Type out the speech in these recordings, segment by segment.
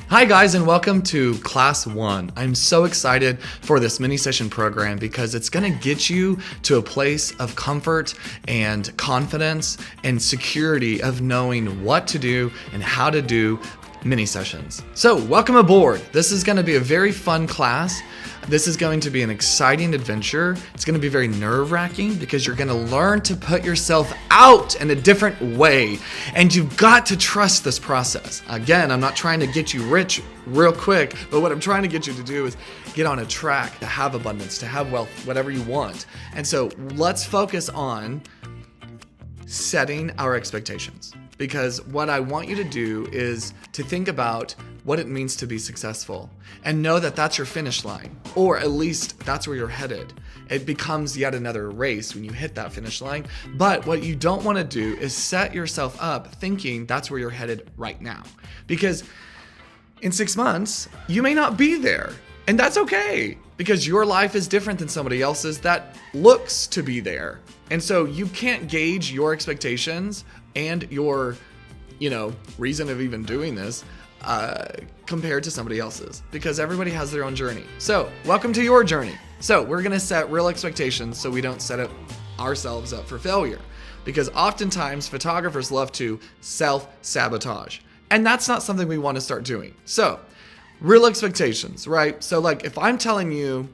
Hi guys, and welcome to Class 1. I'm so excited for this mini session program because it's going to get you to a place of comfort and confidence and security of knowing what to do and how to do mini sessions. So welcome aboard. This is going to be a very fun class. This is going to be an exciting adventure. It's going to be very nerve-wracking because you're going to learn to put yourself out in a different way. And you've got to trust this process. Again, I'm not trying to get you rich real quick, but what I'm trying to get you to do is get on a track to have abundance, to have wealth, whatever you want. And so let's focus on setting our expectations. Because what I want you to do is to think about what it means to be successful and know that that's your finish line, or at least that's where you're headed. It becomes yet another race when you hit that finish line. But what you don't want to do is set yourself up thinking that's where you're headed right now. Because in 6 months, you may not be there. And that's okay, because your life is different than somebody else's that looks to be there. And so you can't gauge your expectations and your, reason of even doing this compared to somebody else's, because everybody has their own journey. So welcome to your journey. So we're going to set real expectations so we don't set ourselves up for failure, because oftentimes photographers love to self-sabotage, and that's not something we want to start doing. So real expectations, right? So like if I'm telling you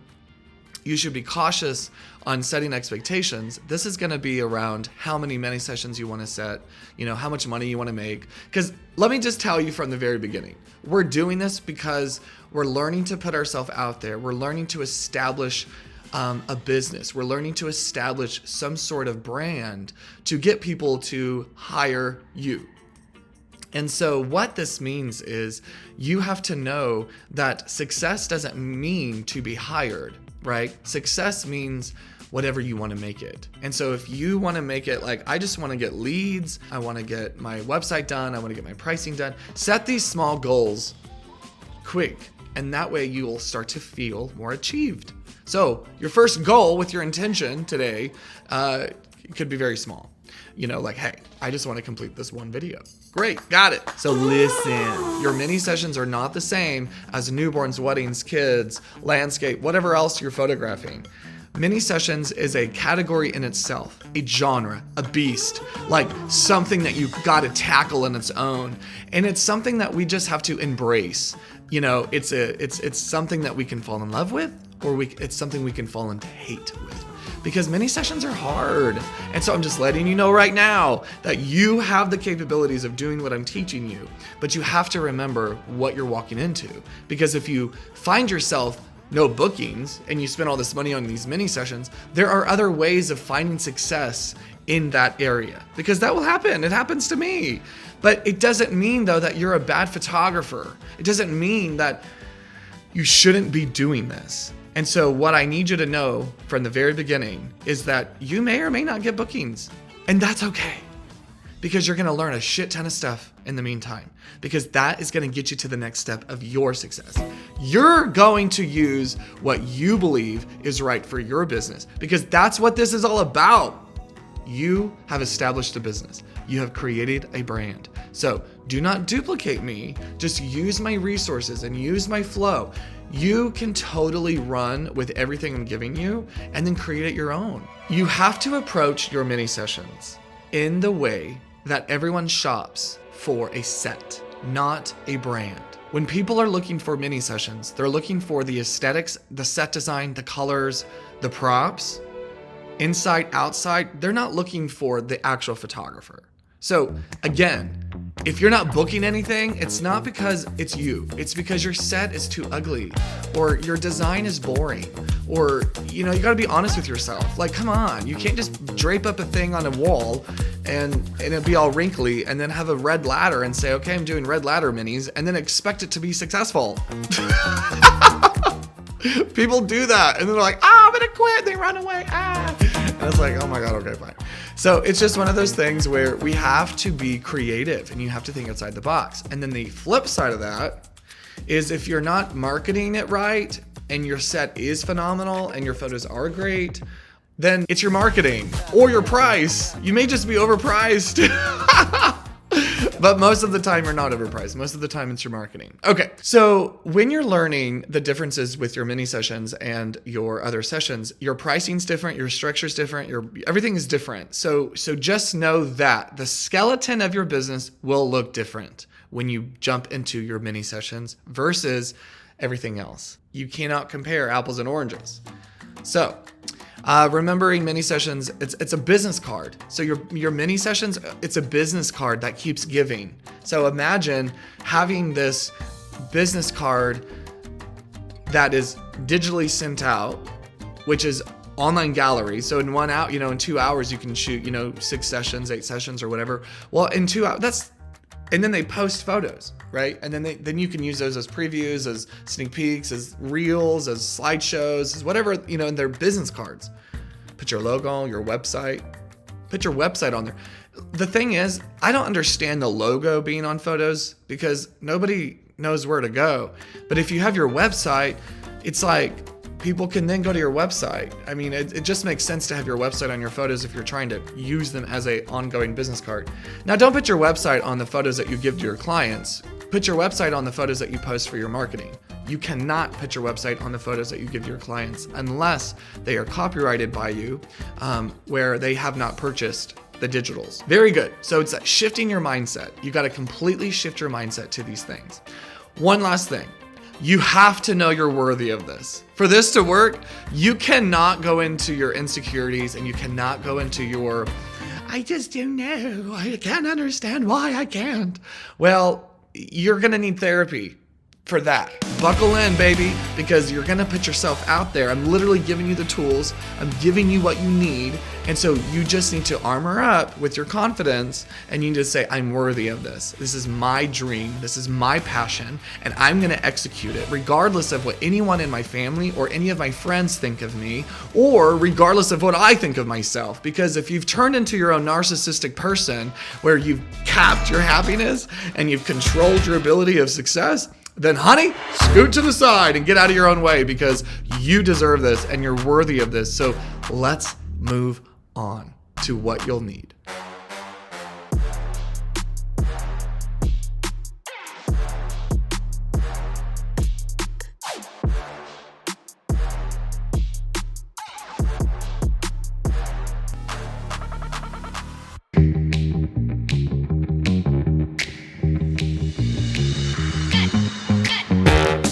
you should be cautious on setting expectations, this is going to be around how many mini sessions you want to set, how much money you want to make. Because let me just tell you from the very beginning, we're doing this because we're learning to put ourselves out there. We're learning to establish a business. We're learning to establish some sort of brand to get people to hire you. And so what this means is you have to know that success doesn't mean to be hired, right? Success means whatever you want to make it. And so if you want to make it like, I just want to get leads, I want to get my website done, I want to get my pricing done, set these small goals quick. And that way you will start to feel more achieved. So your first goal with your intention today could be very small. Like, hey, I just want to complete this one video. Great, got it. So listen, your mini sessions are not the same as newborns, weddings, kids, landscape, whatever else you're photographing. Mini sessions is a category in itself, a genre, a beast, like something that you got to tackle in its own. And it's something that we just have to embrace. It's something that we can fall in love with, or it's something we can fall into hate with. Because mini sessions are hard. And so I'm just letting you know right now that you have the capabilities of doing what I'm teaching you, but you have to remember what you're walking into. Because if you find yourself no bookings and you spend all this money on these mini sessions, there are other ways of finding success in that area, because that will happen. It happens to me. But it doesn't mean though that you're a bad photographer. It doesn't mean that you shouldn't be doing this. And so what I need you to know from the very beginning is that you may or may not get bookings, and that's okay, because you're going to learn a shit ton of stuff in the meantime, because that is going to get you to the next step of your success. You're going to use what you believe is right for your business, because that's what this is all about. You have established a business. You have created a brand. So do not duplicate me. Just use my resources and use my flow. You can totally run with everything I'm giving you and then create your own. You have to approach your mini sessions in the way that everyone shops for a set, not a brand. When people are looking for mini sessions, they're looking for the aesthetics, the set design, the colors, the props, inside, outside. They're not looking for the actual photographer. So again, if you're not booking anything, it's not because it's you. It's because your set is too ugly, or your design is boring, or you gotta be honest with yourself. Like, come on, you can't just drape up a thing on a wall and it'll be all wrinkly and then have a red ladder and say, okay, I'm doing red ladder minis, and then expect it to be successful. People do that and they're like, I'm gonna quit. They run away. And it's like, oh my God, okay, fine. So it's just one of those things where we have to be creative and you have to think outside the box. And then the flip side of that is if you're not marketing it right and your set is phenomenal and your photos are great, then it's your marketing or your price. You may just be overpriced. But most of the time you're not overpriced. Most of the time it's your marketing. Okay. So when you're learning the differences with your mini sessions and your other sessions, your pricing's different, your structure's different, everything is different. So just know that the skeleton of your business will look different when you jump into your mini sessions versus everything else. You cannot compare apples and oranges. So remembering mini sessions, it's a business card. So your mini sessions, it's a business card that keeps giving. So imagine having this business card that is digitally sent out, which is online gallery. So in 1 hour, in 2 hours, you can shoot, 6 sessions, 8 sessions or whatever. Well, in 2 hours, and then they post photos, right? And then you can use those as previews, as sneak peeks, as reels, as slideshows, as whatever, in their business cards. Put your logo, your website, put your website on there. The thing is, I don't understand the logo being on photos because nobody knows where to go. But if you have your website, it's like people can then go to your website. I mean, it just makes sense to have your website on your photos if you're trying to use them as an ongoing business card. Now, don't put your website on the photos that you give to your clients. Put your website on the photos that you post for your marketing. You cannot put your website on the photos that you give to your clients unless they are copyrighted by you, where they have not purchased the digitals. Very good. So it's shifting your mindset. You got to completely shift your mindset to these things. One last thing. You have to know you're worthy of this. For this to work, you cannot go into your insecurities and you cannot go into your, I just don't know, I can't understand why I can't. Well, you're going to need therapy for that. Buckle in, baby, because you're going to put yourself out there. I'm literally giving you the tools. I'm giving you what you need. And so you just need to armor up with your confidence and you need to say, I'm worthy of this. This is my dream. This is my passion. And I'm going to execute it regardless of what anyone in my family or any of my friends think of me, or regardless of what I think of myself. Because if you've turned into your own narcissistic person where you've capped your happiness and you've controlled your ability of success, then honey, scoot to the side and get out of your own way because you deserve this and you're worthy of this. So let's move on to what you'll need.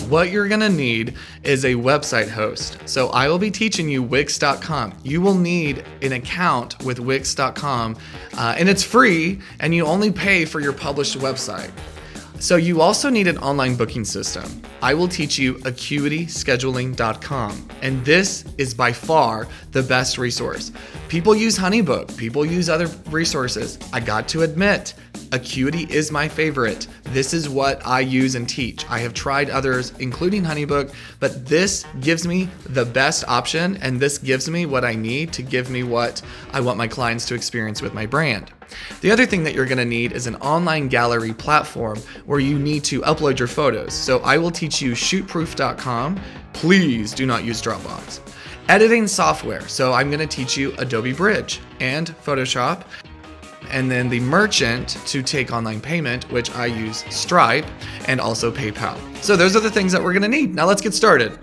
What you're gonna need is a website host. So I will be teaching you Wix.com. You will need an account with Wix.com, and it's free, and you only pay for your published website. So you also need an online booking system. I will teach you AcuityScheduling.com, and this is by far the best resource. People use HoneyBook, people use other resources. I got to admit, Acuity is my favorite. This is what I use and teach. I have tried others, including HoneyBook, but this gives me the best option, and this gives me what I need to give me what I want my clients to experience with my brand. The other thing that you're going to need is an online gallery platform where you need to upload your photos. So I will teach you Shootproof.com. Please do not use Dropbox. Editing software. So I'm going to teach you Adobe Bridge and Photoshop. And then the merchant to take online payment, which I use Stripe and also PayPal. So those are the things that we're going to need. Now let's get started.